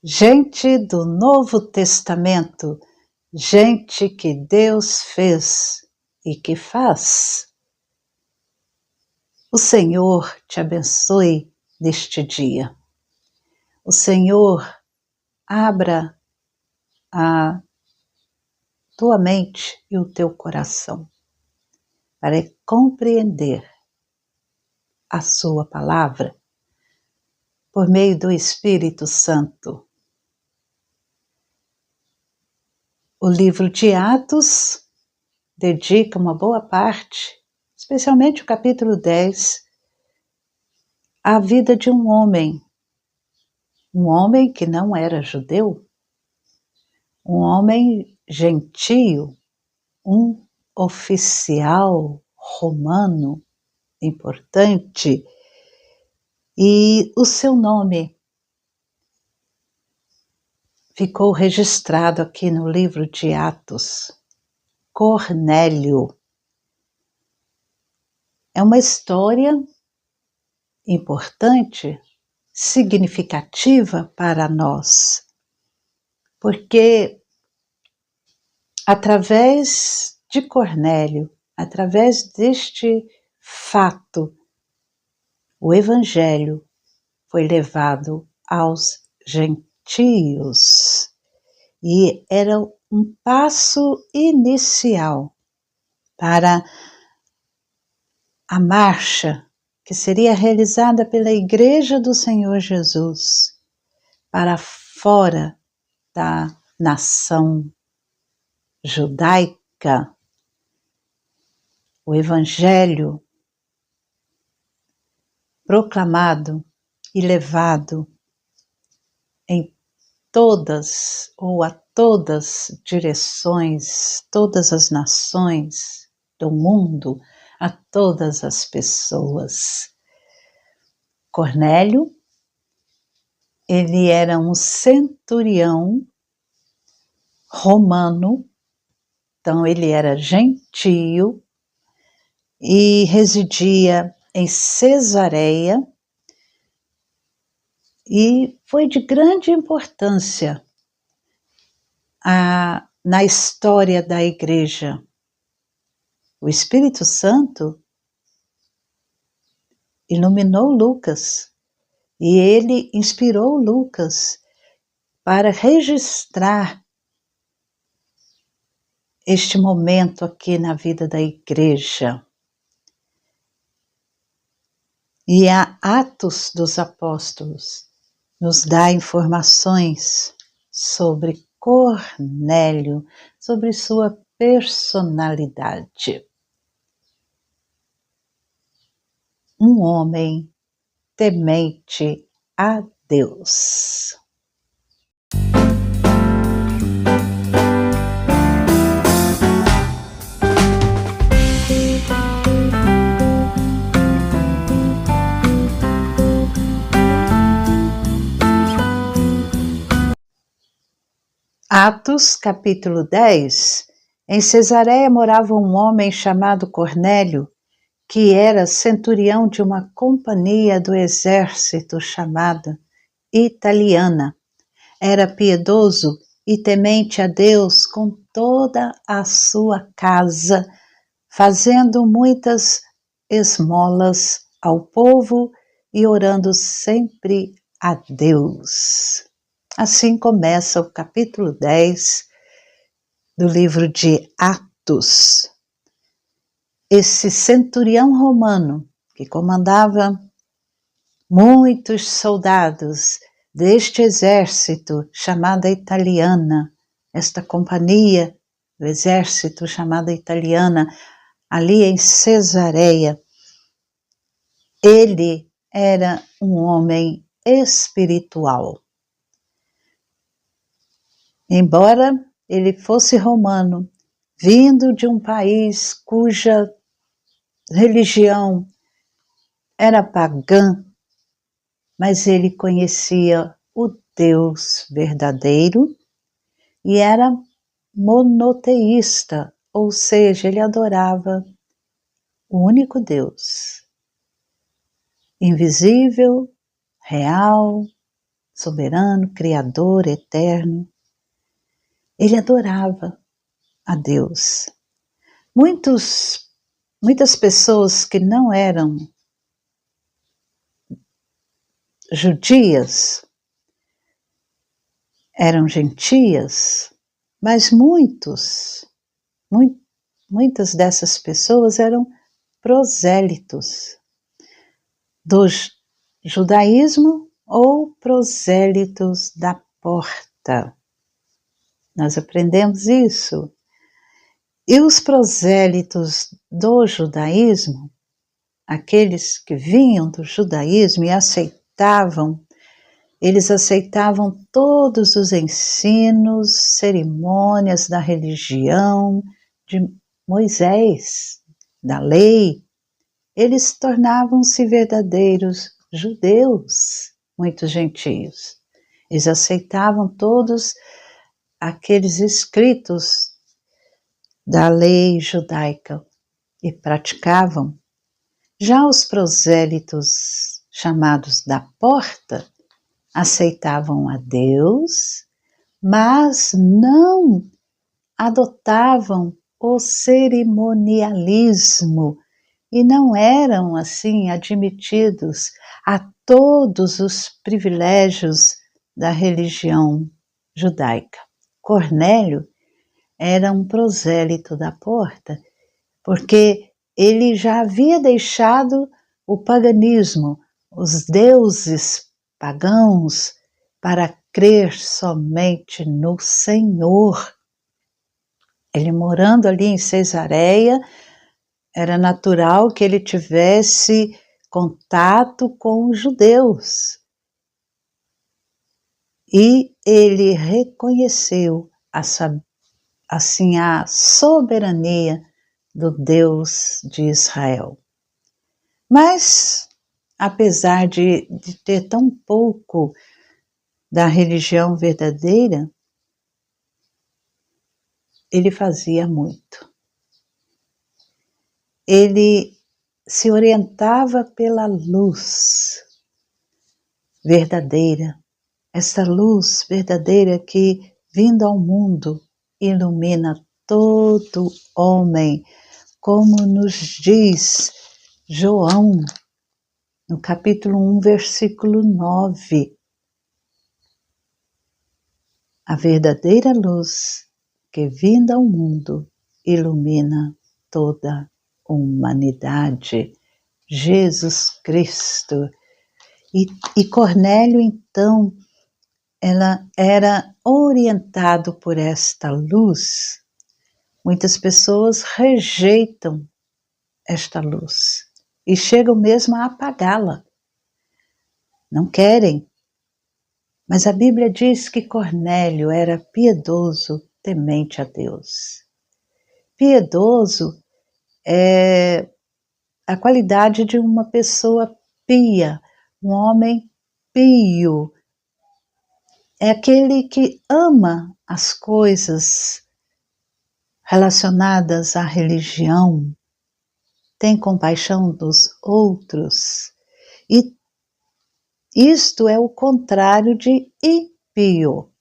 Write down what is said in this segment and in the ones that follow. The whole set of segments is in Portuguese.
gente do Novo Testamento, gente que Deus fez e que faz. O Senhor te abençoe neste dia. O Senhor abra a tua mente e o teu coração para compreender a sua palavra por meio do Espírito Santo. O livro de Atos dedica uma boa parte, especialmente o capítulo 10, à vida de um homem que não era judeu, um homem gentio, um oficial romano importante, e o seu nome ficou registrado aqui no livro de Atos, Cornélio. É uma história importante, significativa para nós, porque através de Cornélio, através deste fato, o Evangelho foi levado aos gentios e era um passo inicial para a marcha que seria realizada pela Igreja do Senhor Jesus para fora da nação judaica. O Evangelho proclamado e levado em todas ou a todas direções, todas as nações do mundo, a todas as pessoas. Cornélio, ele era um centurião romano, então ele era gentio e residia em Cesareia, e foi de grande importância na história da igreja. O Espírito Santo iluminou Lucas e ele inspirou Lucas para registrar este momento aqui na vida da igreja. E a Atos dos Apóstolos nos dá informações sobre Cornélio, sobre sua personalidade. Um homem temente a Deus. Atos, capítulo 10. Em Cesareia morava um homem chamado Cornélio, que era centurião de uma companhia do exército chamada Italiana. Era piedoso e temente a Deus com toda a sua casa, fazendo muitas esmolas ao povo e orando sempre a Deus. Assim começa o capítulo 10 do livro de Atos. Esse centurião romano, que comandava muitos soldados deste exército chamada Italiana, esta companhia do exército chamada Italiana, ali em Cesareia, ele era um homem espiritual. Embora ele fosse romano, vindo de um país cuja religião era pagã, mas ele conhecia o Deus verdadeiro e era monoteísta, ou seja, ele adorava o único Deus, invisível, real, soberano, criador, eterno. Ele adorava a Deus. Muitas pessoas que não eram judias, eram gentias, mas muitas dessas pessoas eram prosélitos do judaísmo ou prosélitos da porta. Nós aprendemos isso. E os prosélitos do judaísmo, aqueles que vinham do judaísmo e eles aceitavam todos os ensinos, cerimônias da religião de Moisés, da lei. Eles tornavam-se verdadeiros judeus, muitos gentios. Eles aceitavam todos aqueles escritos da lei judaica e praticavam. Já os prosélitos chamados da porta aceitavam a Deus, mas não adotavam o cerimonialismo e não eram assim admitidos a todos os privilégios da religião judaica. Cornélio era um prosélito da porta, porque ele já havia deixado o paganismo, os deuses pagãos, para crer somente no Senhor. Ele morando ali em Cesareia, era natural que ele tivesse contato com os judeus. E ele reconheceu a soberania do Deus de Israel. Mas, apesar de ter tão pouco da religião verdadeira, ele fazia muito. Ele se orientava pela luz verdadeira, essa luz verdadeira que, vindo ao mundo, ilumina todo homem, como nos diz João, no capítulo 1, versículo 9. A verdadeira luz que, vindo ao mundo, ilumina toda a humanidade, Jesus Cristo. E Cornélio, então, ela era orientado por esta luz. Muitas pessoas rejeitam esta luz e chegam mesmo a apagá-la. Não querem. Mas a Bíblia diz que Cornélio era piedoso, temente a Deus. Piedoso é a qualidade de uma pessoa pia, um homem pio. É aquele que ama as coisas relacionadas à religião, tem compaixão dos outros. E isto é o contrário de impio.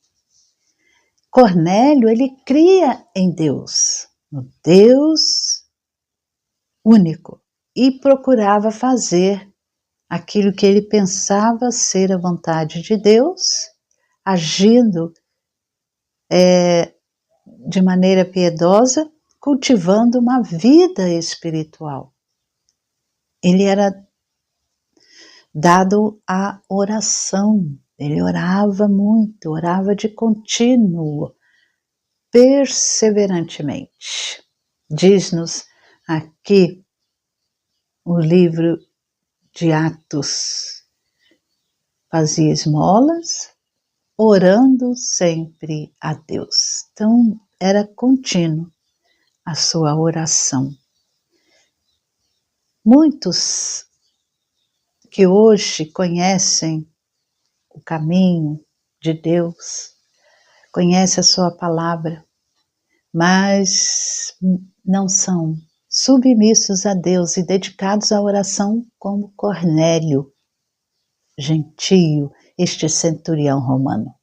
Cornélio, ele cria em Deus, no Deus único, e procurava fazer aquilo que ele pensava ser a vontade de Deus, agindo de maneira piedosa, cultivando uma vida espiritual. Ele era dado à oração, ele orava muito, orava de contínuo, perseverantemente. Diz-nos aqui o livro de Atos, fazia esmolas, orando sempre a Deus. Então, era contínuo a sua oração. Muitos que hoje conhecem o caminho de Deus, conhecem a sua palavra, mas não são submissos a Deus e dedicados à oração como Cornélio, gentio, este centurião romano.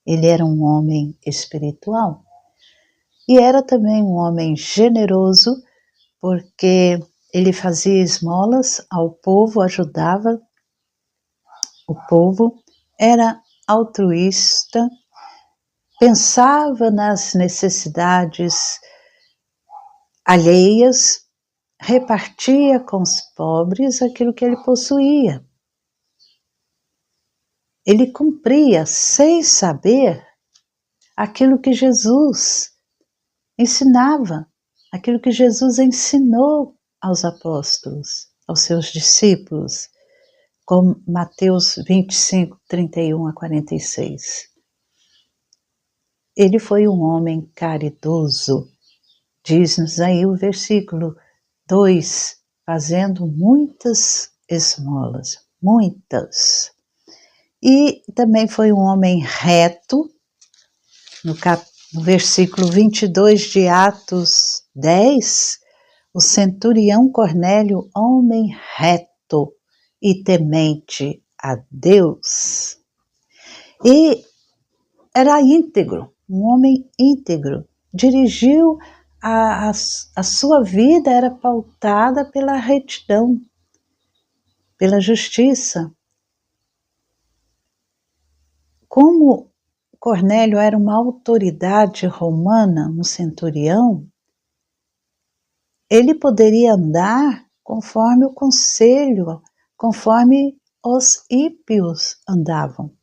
Ele era um homem espiritual e era também um homem generoso, porque ele fazia esmolas ao povo, ajudava o povo, era altruísta, pensava nas necessidades alheias, repartia com os pobres aquilo que ele possuía. Ele cumpria, sem saber, aquilo que Jesus ensinava, aquilo que Jesus ensinou aos apóstolos, aos seus discípulos, como Mateus 25, 31 a 46. Ele foi um homem caridoso, diz-nos aí o versículo 2, fazendo muitas esmolas, muitas. E também foi um homem reto, no versículo 22 de Atos 10, o centurião Cornélio, homem reto e temente a Deus. E era íntegro, um homem íntegro. Dirigiu a sua vida, era pautada pela retidão, pela justiça. Como Cornélio era uma autoridade romana, um centurião, ele poderia andar conforme o conselho, conforme os ímpios andavam.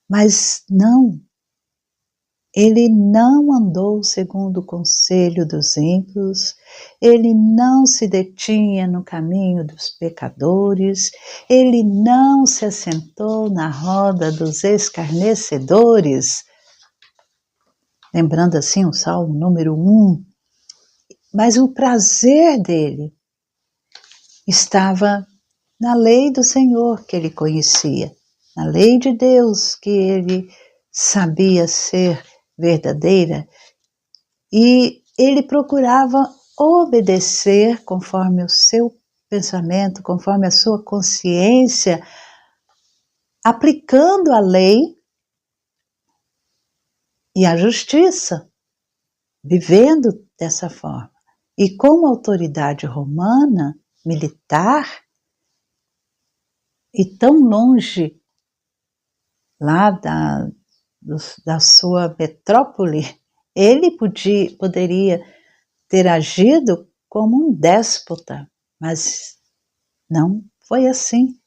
Mas não, ele não andou segundo o conselho dos ímpios, ele não se detinha no caminho dos pecadores, ele não se assentou na roda dos escarnecedores, lembrando assim o Salmo número 1, mas o prazer dele estava na lei do Senhor que ele conhecia, na lei de Deus que ele sabia ser verdadeira, e ele procurava obedecer conforme o seu pensamento, conforme a sua consciência, aplicando a lei e a justiça, vivendo dessa forma. E como autoridade romana, militar, e tão longe lá da sua metrópole, ele poderia ter agido como um déspota, mas não foi assim.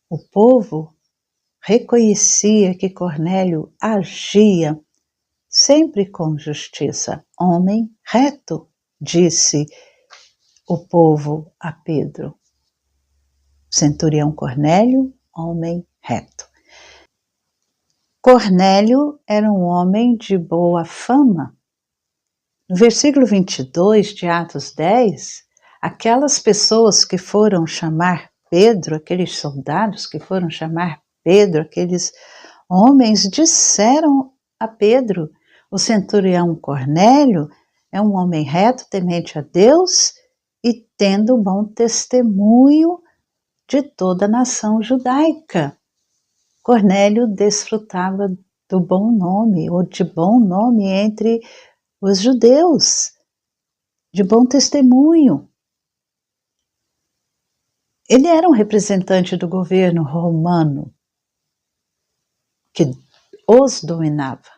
O povo reconhecia que Cornélio agia sempre com justiça. Homem reto, disse o povo a Pedro. Centurião Cornélio, homem reto. Cornélio era um homem de boa fama. No versículo 22 de Atos 10, aquelas pessoas que foram chamar Pedro, aqueles soldados que foram chamar Pedro, aqueles homens, disseram a Pedro: o centurião Cornélio é um homem reto, temente a Deus e tendo bom testemunho de toda a nação judaica. Cornélio desfrutava do bom nome, ou de bom nome entre os judeus, de bom testemunho. Ele era um representante do governo romano que os dominava.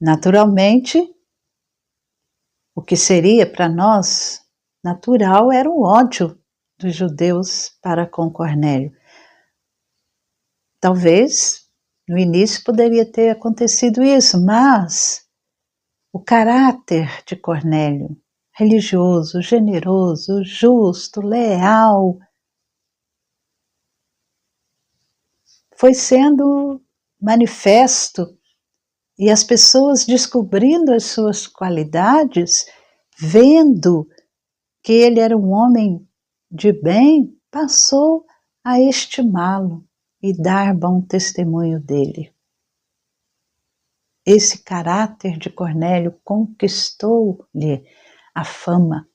Naturalmente, o que seria para nós natural era o ódio dos judeus para com Cornélio. Talvez no início poderia ter acontecido isso, mas o caráter de Cornélio, religioso, generoso, justo, leal, foi sendo manifesto, e as pessoas descobrindo as suas qualidades, vendo que ele era um homem de bem, passou a estimá-lo e dar bom testemunho dele. Esse caráter de Cornélio conquistou-lhe a fama.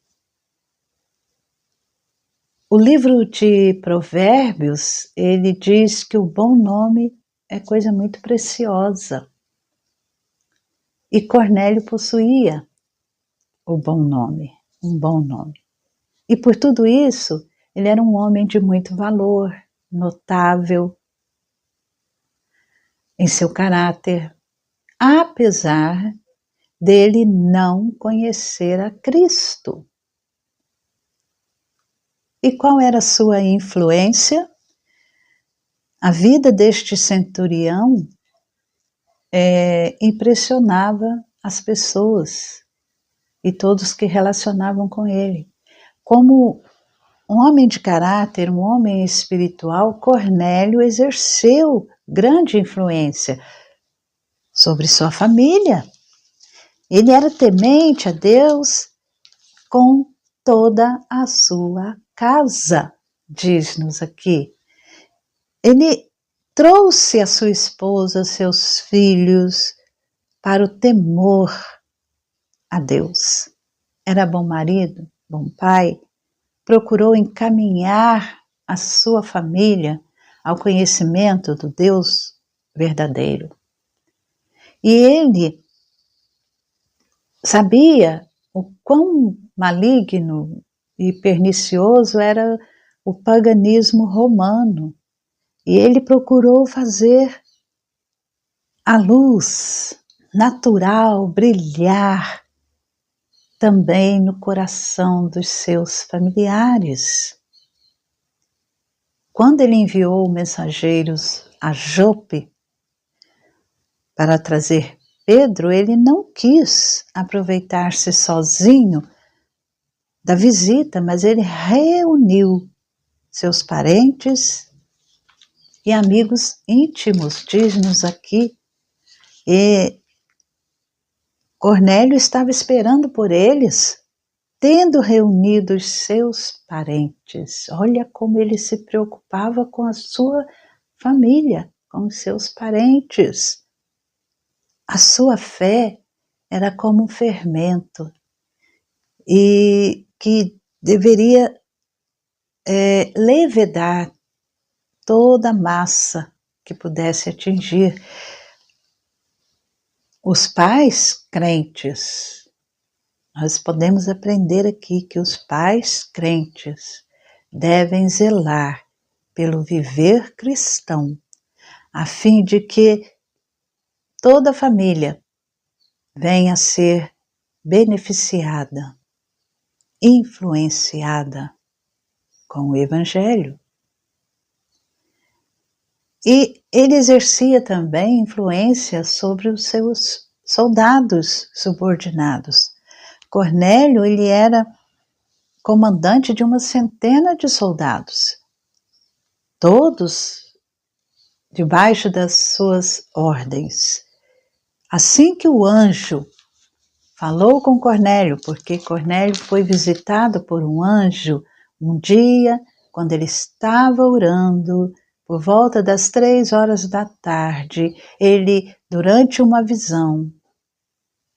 O livro de Provérbios, ele diz que o bom nome é coisa muito preciosa. E Cornélio possuía o bom nome, um bom nome. E por tudo isso, ele era um homem de muito valor, notável em seu caráter, apesar dele não conhecer a Cristo. E qual era a sua influência? A vida deste centurião impressionava as pessoas e todos que relacionavam com ele. Como um homem de caráter, um homem espiritual, Cornélio exerceu grande influência sobre sua família. Ele era temente a Deus com toda a sua casa, diz-nos aqui. Ele trouxe a sua esposa, seus filhos, para o temor a Deus. Era bom marido, bom pai, procurou encaminhar a sua família ao conhecimento do Deus verdadeiro. E ele sabia o quão maligno e pernicioso era o paganismo romano. E ele procurou fazer a luz natural brilhar também no coração dos seus familiares. Quando ele enviou mensageiros a Jope para trazer Pedro, ele não quis aproveitar-se sozinho da visita, mas ele reuniu seus parentes e amigos íntimos, diz-nos aqui. E Cornélio estava esperando por eles, tendo reunido os seus parentes. Olha como ele se preocupava com a sua família, com os seus parentes. A sua fé era como um fermento e que deveria levedar toda a massa que pudesse atingir. Os pais crentes, nós podemos aprender aqui que os pais crentes devem zelar pelo viver cristão, a fim de que toda a família venha a ser beneficiada, influenciada com o Evangelho. E ele exercia também influência sobre os seus soldados subordinados. Cornélio, ele era comandante de uma centena de soldados, todos debaixo das suas ordens. Assim que o anjo falou com Cornélio, porque Cornélio foi visitado por um anjo um dia, quando ele estava orando, por volta das 3 horas da tarde, ele, durante uma visão,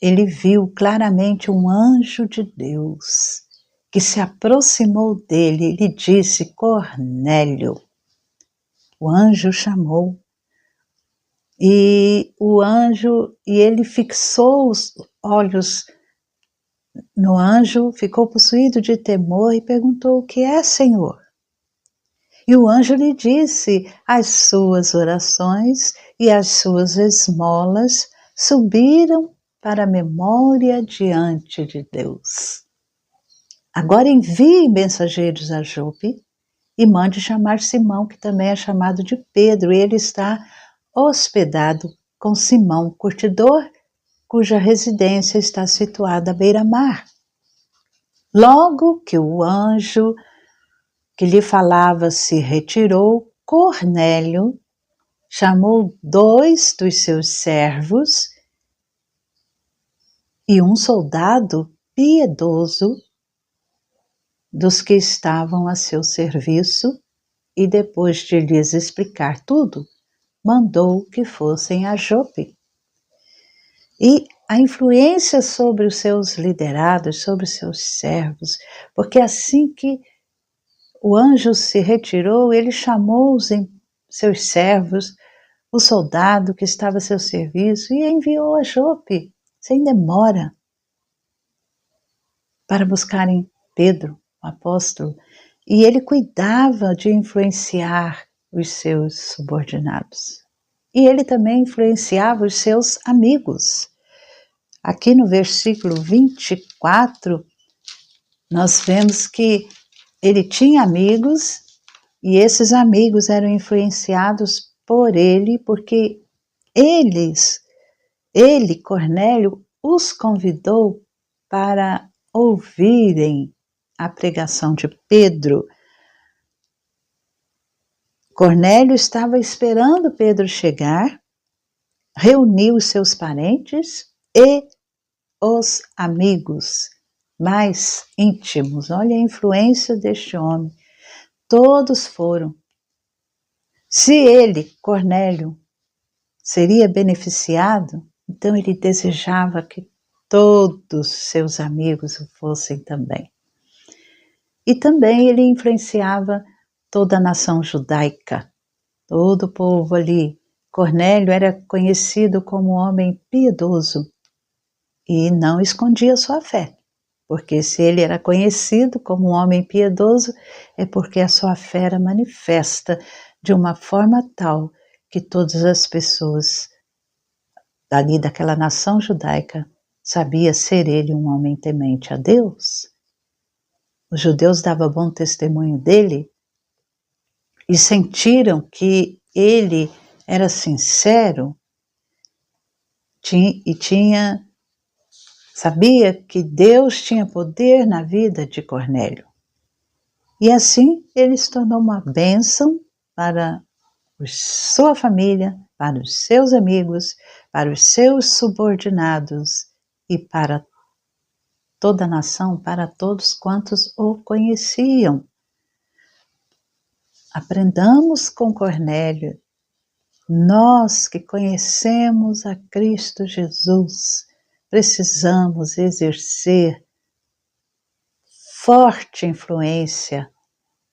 ele viu claramente um anjo de Deus que se aproximou dele e lhe disse: Cornélio. O anjo chamou e ele fixou os olhos no anjo, ficou possuído de temor e perguntou: o que é, Senhor? E o anjo lhe disse: as suas orações e as suas esmolas subiram para a memória diante de Deus. Agora envie mensageiros a Jope e mande chamar Simão, que também é chamado de Pedro. Ele está hospedado com Simão, curtidor, cuja residência está situada à beira-mar. Logo que o anjo que lhe falava se retirou, Cornélio chamou 2 dos seus servos e um soldado piedoso dos que estavam a seu serviço, e depois de lhes explicar tudo, mandou que fossem a Jope. E a influência sobre os seus liderados, sobre os seus servos, porque assim que o anjo se retirou, ele chamou seus servos, o soldado que estava a seu serviço, e enviou a Jope, sem demora, para buscarem Pedro, o apóstolo. E ele cuidava de influenciar os seus subordinados. E ele também influenciava os seus amigos. Aqui no versículo 24, nós vemos que ele tinha amigos e esses amigos eram influenciados por ele, porque ele, Cornélio, os convidou para ouvirem a pregação de Pedro. Cornélio estava esperando Pedro chegar, reuniu os seus parentes e os amigos mais íntimos. Olha a influência deste homem. Todos foram. Se ele, Cornélio, seria beneficiado, então ele desejava que todos seus amigos o fossem também. E também ele influenciava toda a nação judaica, todo o povo ali. Cornélio era conhecido como um homem piedoso e não escondia sua fé, porque se ele era conhecido como um homem piedoso, é porque a sua fé era manifesta de uma forma tal que todas as pessoas dali daquela nação judaica sabia ser ele um homem temente a Deus. Os judeus davam bom testemunho dele e sentiram que ele era sincero e sabia que Deus tinha poder na vida de Cornélio. E assim ele se tornou uma bênção para sua família, para os seus amigos, para os seus subordinados e para toda a nação, para todos quantos o conheciam. Aprendamos com Cornélio, nós que conhecemos a Cristo Jesus, precisamos exercer forte influência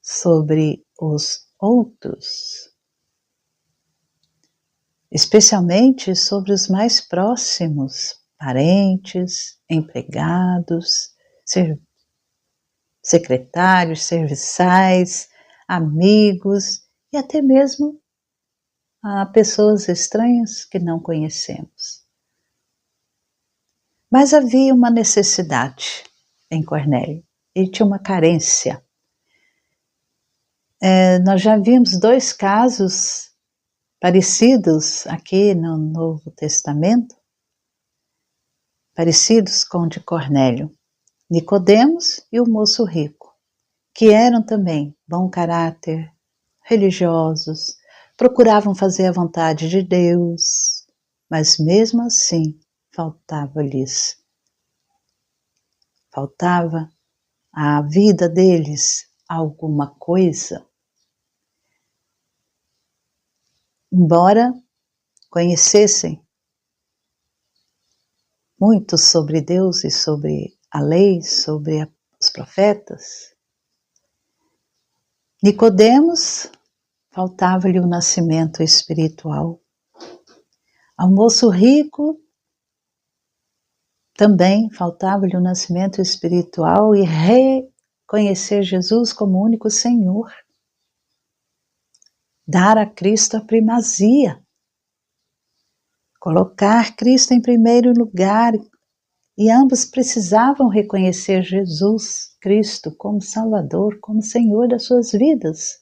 sobre os outros, especialmente sobre os mais próximos, parentes, empregados, secretários, serviçais, amigos e até mesmo a pessoas estranhas que não conhecemos. Mas havia uma necessidade em Cornélio, ele tinha uma carência. Nós já vimos 2 casos parecidos aqui no Novo Testamento, parecidos com o de Cornélio, Nicodemos e o moço rico, que eram também bom caráter, religiosos, procuravam fazer a vontade de Deus, mas mesmo assim faltava à vida deles alguma coisa. Embora conhecessem muito sobre Deus e sobre a lei, sobre os profetas, Nicodemos faltava-lhe o nascimento espiritual. Ao moço rico também faltava-lhe o nascimento espiritual e reconhecer Jesus como único Senhor. Dar a Cristo a primazia. Colocar Cristo em primeiro lugar. E ambos precisavam reconhecer Jesus Cristo como Salvador, como Senhor das suas vidas.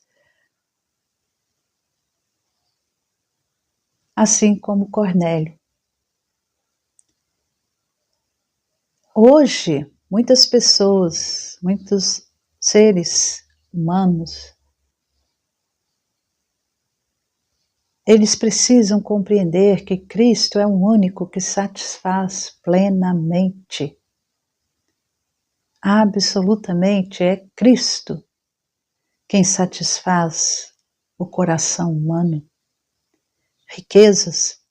Assim como Cornélio. Hoje, muitas pessoas, muitos seres humanos, eles precisam compreender que Cristo é o único que satisfaz plenamente. Absolutamente é Cristo quem satisfaz o coração humano. Riquezas,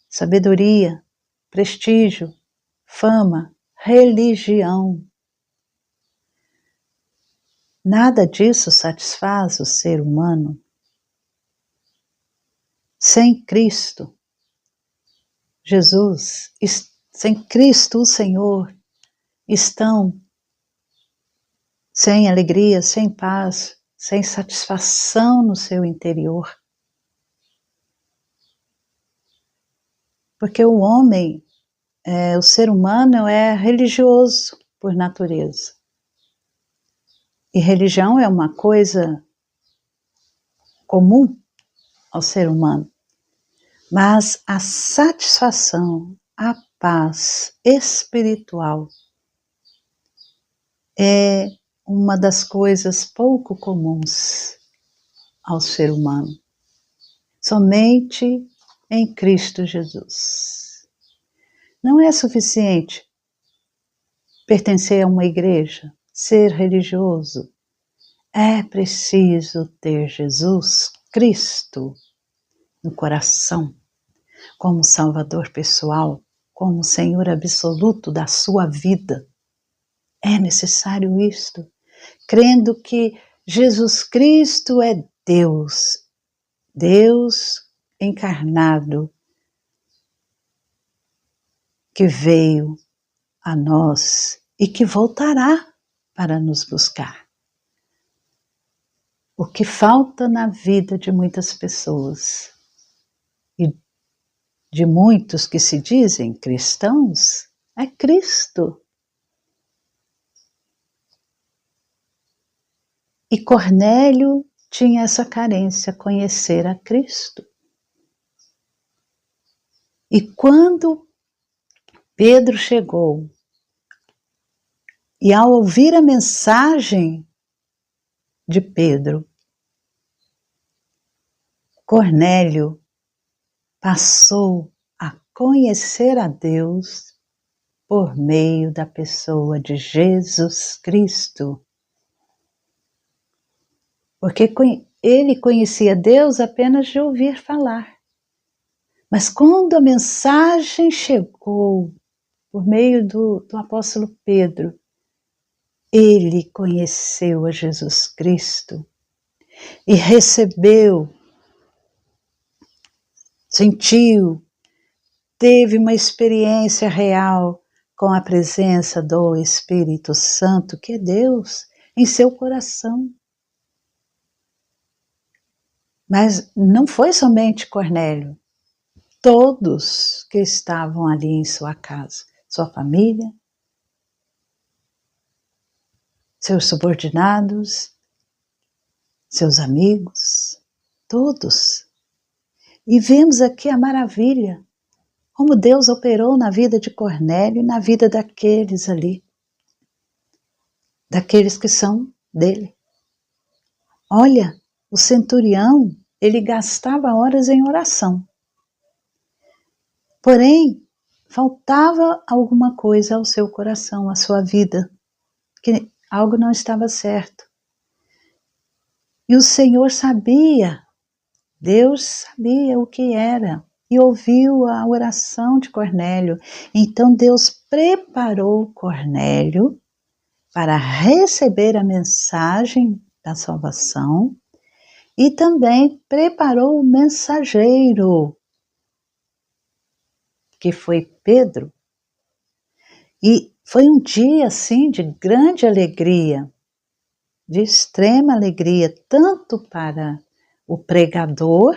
sabedoria, prestígio, fama, religião Nada disso satisfaz o ser humano. Sem Cristo, Jesus, sem Cristo, o Senhor, estão sem alegria, sem paz, sem satisfação no seu interior. Porque o homem, o ser humano é religioso por natureza. E religião é uma coisa comum ao ser humano. Mas a satisfação, a paz espiritual é uma das coisas pouco comuns ao ser humano. Somente em Cristo Jesus. Não é suficiente pertencer a uma igreja, ser religioso. É preciso ter Jesus Cristo no coração, como Salvador pessoal, como Senhor absoluto da sua vida. É necessário isto, crendo que Jesus Cristo é Deus, Deus encarnado, que veio a nós e que voltará para nos buscar. O que falta na vida de muitas pessoas e de muitos que se dizem cristãos é Cristo. E Cornélio tinha essa carência, conhecer a Cristo. E quando Pedro chegou, e ao ouvir a mensagem de Pedro, Cornélio passou a conhecer a Deus por meio da pessoa de Jesus Cristo. Porque ele conhecia Deus apenas de ouvir falar. Mas quando a mensagem chegou por meio do apóstolo Pedro, ele conheceu a Jesus Cristo e recebeu, sentiu, teve uma experiência real com a presença do Espírito Santo, que é Deus, em seu coração. Mas não foi somente Cornélio, todos que estavam ali em sua casa, sua família, seus subordinados, seus amigos, todos. E vemos aqui a maravilha, como Deus operou na vida de Cornélio e na vida daqueles ali, daqueles que são dele. Olha, o centurião, ele gastava horas em oração. Porém, faltava alguma coisa ao seu coração, à sua vida, que algo não estava certo. E o Senhor sabia, Deus sabia o que era e ouviu a oração de Cornélio. Então Deus preparou Cornélio para receber a mensagem da salvação e também preparou o mensageiro, que foi Pedro. E foi um dia assim de grande alegria, de extrema alegria, tanto para o pregador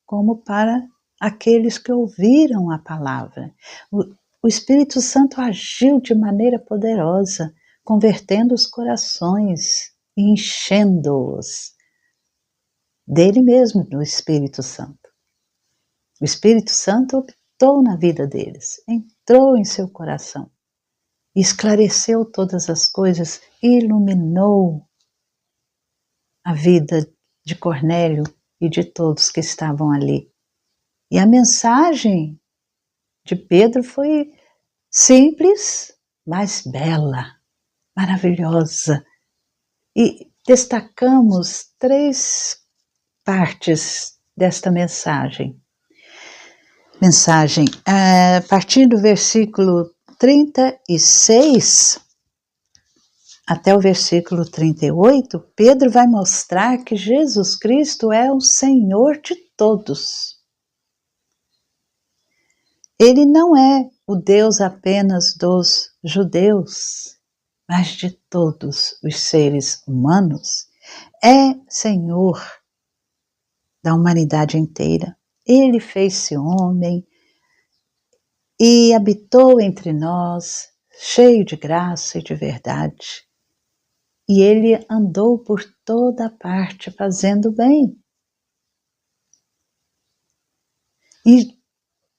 como para aqueles que ouviram a palavra. O Espírito Santo agiu de maneira poderosa, convertendo os corações e enchendo-os dele mesmo, do Espírito Santo. O Espírito Santo optou na vida deles, entrou em seu coração, esclareceu todas as coisas, iluminou a vida de Cornélio e de todos que estavam ali. E a mensagem de Pedro foi simples, mas bela, maravilhosa. E destacamos 3 partes desta mensagem. A partir do versículo 36 até o versículo 38, Pedro vai mostrar que Jesus Cristo é o Senhor de todos. Ele não é o Deus apenas dos judeus, mas de todos os seres humanos. É Senhor da humanidade inteira. Ele fez-se homem e habitou entre nós, cheio de graça e de verdade. E ele andou por toda parte fazendo bem. E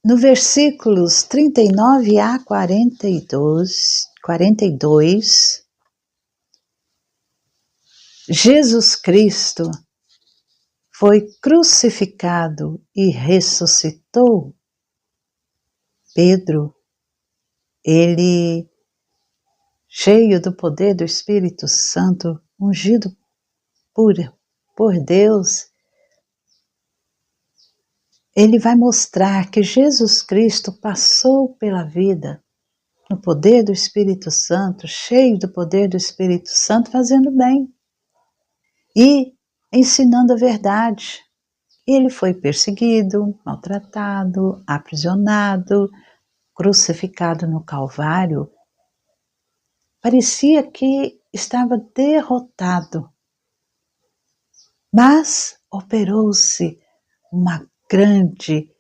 no versículos 39 a 42, Jesus Cristo foi crucificado e ressuscitou. Pedro, ele, cheio do poder do Espírito Santo, ungido por Deus, ele vai mostrar que Jesus Cristo passou pela vida no poder do Espírito Santo, cheio do poder do Espírito Santo, fazendo bem e ensinando a verdade. Ele foi perseguido, maltratado, aprisionado, crucificado no Calvário. Parecia que estava derrotado, mas operou-se uma grande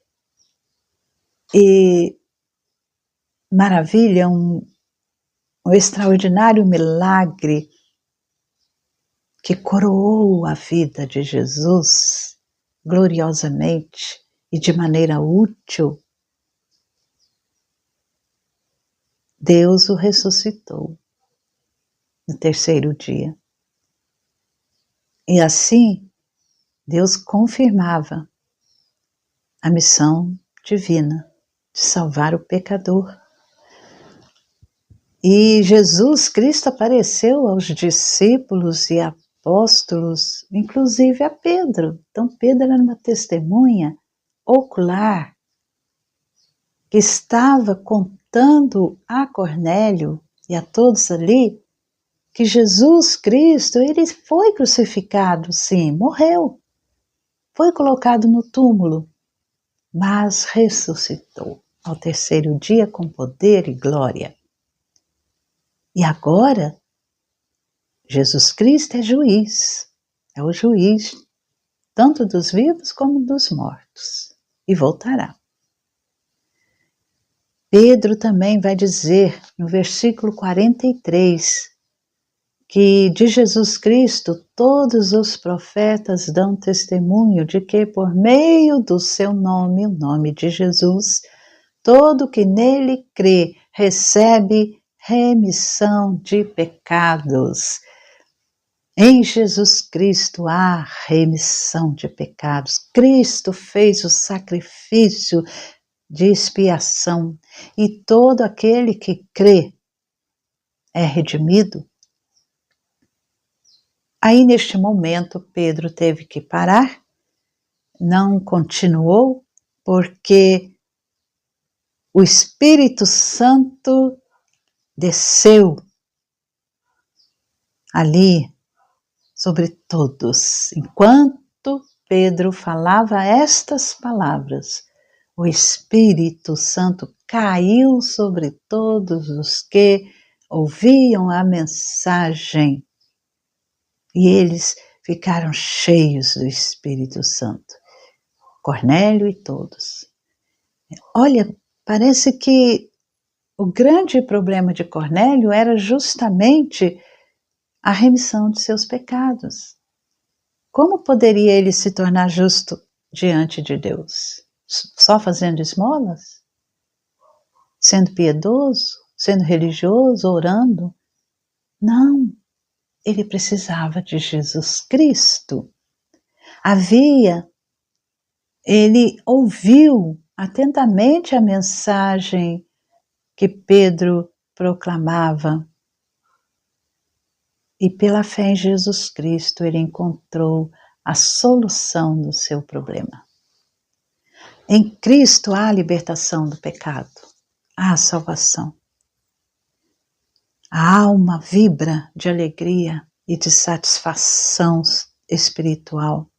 maravilha, um extraordinário milagre que coroou a vida de Jesus gloriosamente e de maneira útil. Deus o ressuscitou no terceiro dia. E assim, Deus confirmava a missão divina de salvar o pecador. E Jesus Cristo apareceu aos discípulos e apóstolos, inclusive a Pedro. Então Pedro era uma testemunha ocular que estava contando a Cornélio e a todos ali que Jesus Cristo, ele foi crucificado, sim, morreu, foi colocado no túmulo, mas ressuscitou ao terceiro dia com poder e glória. E agora, Jesus Cristo é o juiz, tanto dos vivos como dos mortos, e voltará. Pedro também vai dizer, no versículo 43, que de Jesus Cristo todos os profetas dão testemunho de que por meio do seu nome, o nome de Jesus, todo que nele crê recebe remissão de pecados. Em Jesus Cristo há remissão de pecados. Cristo fez o sacrifício de expiação e todo aquele que crê é redimido. Aí, neste momento, Pedro teve que parar, não continuou, porque o Espírito Santo desceu ali sobre todos. Enquanto Pedro falava estas palavras, o Espírito Santo caiu sobre todos os que ouviam a mensagem. E eles ficaram cheios do Espírito Santo. Cornélio e todos. Olha, parece que o grande problema de Cornélio era justamente a remissão de seus pecados. Como poderia ele se tornar justo diante de Deus? Só fazendo esmolas? Sendo piedoso? Sendo religioso? Orando? Não. Ele precisava de Jesus Cristo. Ele ouviu atentamente a mensagem que Pedro proclamava. E pela fé em Jesus Cristo, ele encontrou a solução do seu problema. Em Cristo há a libertação do pecado, há a salvação. A alma vibra de alegria e de satisfação espiritual.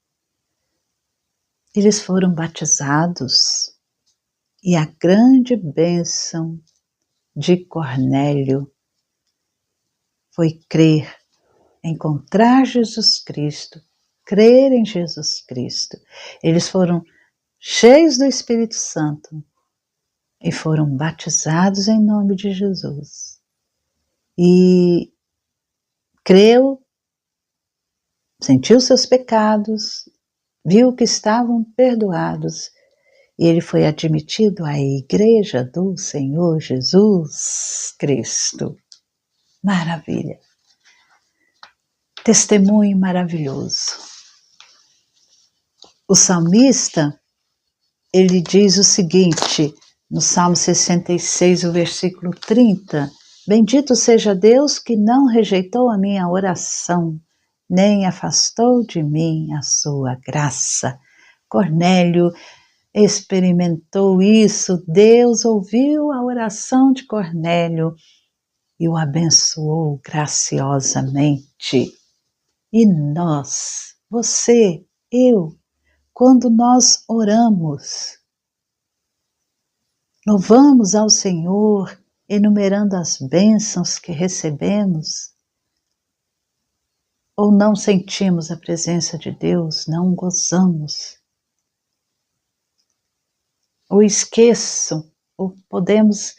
Eles foram batizados e a grande bênção de Cornélio foi crer, encontrar Jesus Cristo, crer em Jesus Cristo. Eles foram cheios do Espírito Santo e foram batizados em nome de Jesus. E creu, sentiu seus pecados, viu que estavam perdoados e ele foi admitido à Igreja do Senhor Jesus Cristo. Maravilha! Testemunho maravilhoso. O salmista, ele diz o seguinte, no Salmo 66, o versículo 30, Bendito seja Deus que não rejeitou a minha oração, nem afastou de mim a sua graça. Cornélio experimentou isso, Deus ouviu a oração de Cornélio e o abençoou graciosamente. E nós, você, eu, quando nós oramos, louvamos ao Senhor, enumerando as bênçãos que recebemos, ou não sentimos a presença de Deus, não gozamos, ou esqueço, ou podemos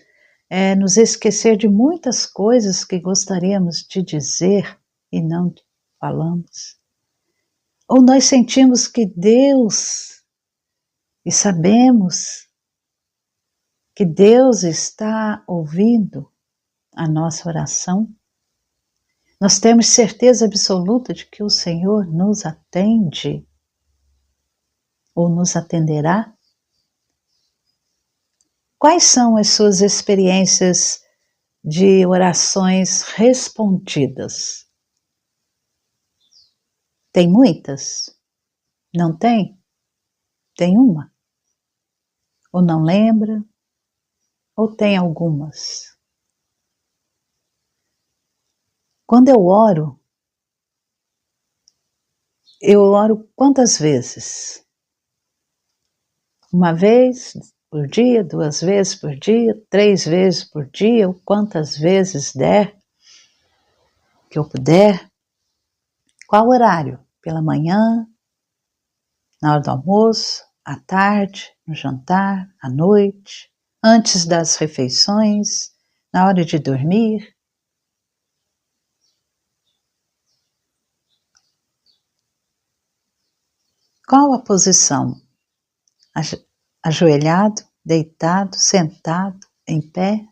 nos esquecer de muitas coisas que gostaríamos de dizer e não falamos. Ou nós sentimos que Deus, e sabemos que Deus está ouvindo a nossa oração, nós temos certeza absoluta de que o Senhor nos atende ou nos atenderá. Quais são as suas experiências de orações respondidas? Tem muitas? Não tem? Tem uma? Ou não lembra? Ou tem algumas? Quando eu oro quantas vezes? Uma vez por dia, 2 vezes por dia, 3 vezes por dia, ou quantas vezes der, que eu puder. Qual horário? Pela manhã, na hora do almoço, à tarde, no jantar, à noite, antes das refeições, na hora de dormir. Qual a posição? Ajoelhado, deitado, sentado, em pé?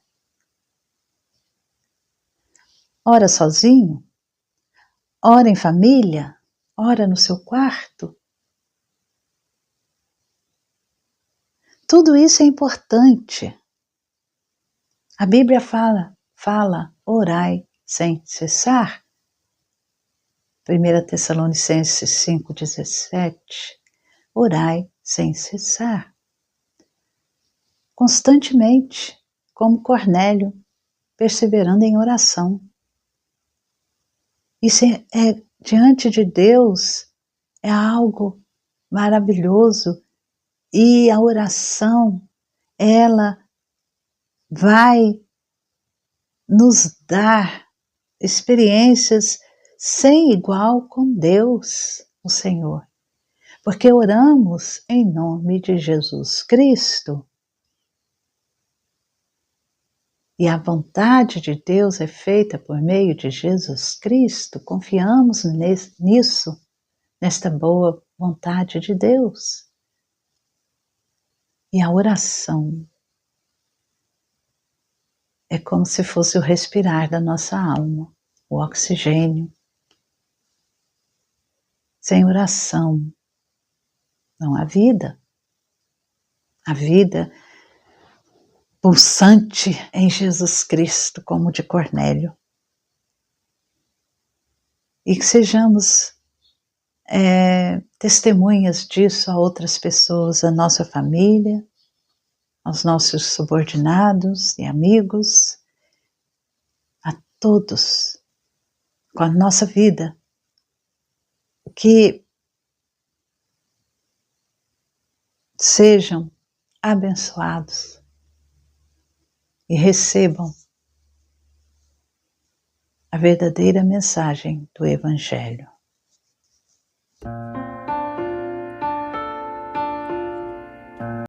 Ora sozinho? Ora em família? Ora no seu quarto? Tudo isso é importante. A Bíblia fala, orai sem cessar. 1 Tessalonicenses 5,17. Orai sem cessar. Constantemente, como Cornélio, perseverando em oração. Isso é diante de Deus, é algo maravilhoso. E a oração, ela vai nos dar experiências sem igual com Deus, o Senhor. Porque oramos em nome de Jesus Cristo. E a vontade de Deus é feita por meio de Jesus Cristo. Confiamos nisso, nesta boa vontade de Deus. E a oração é como se fosse o respirar da nossa alma, o oxigênio. Sem oração não há vida. A vida pulsante em Jesus Cristo, como de Cornélio. E que sejamos testemunhas disso a outras pessoas, a nossa família, aos nossos subordinados e amigos, a todos, com a nossa vida, que sejam abençoados e recebam a verdadeira mensagem do Evangelho.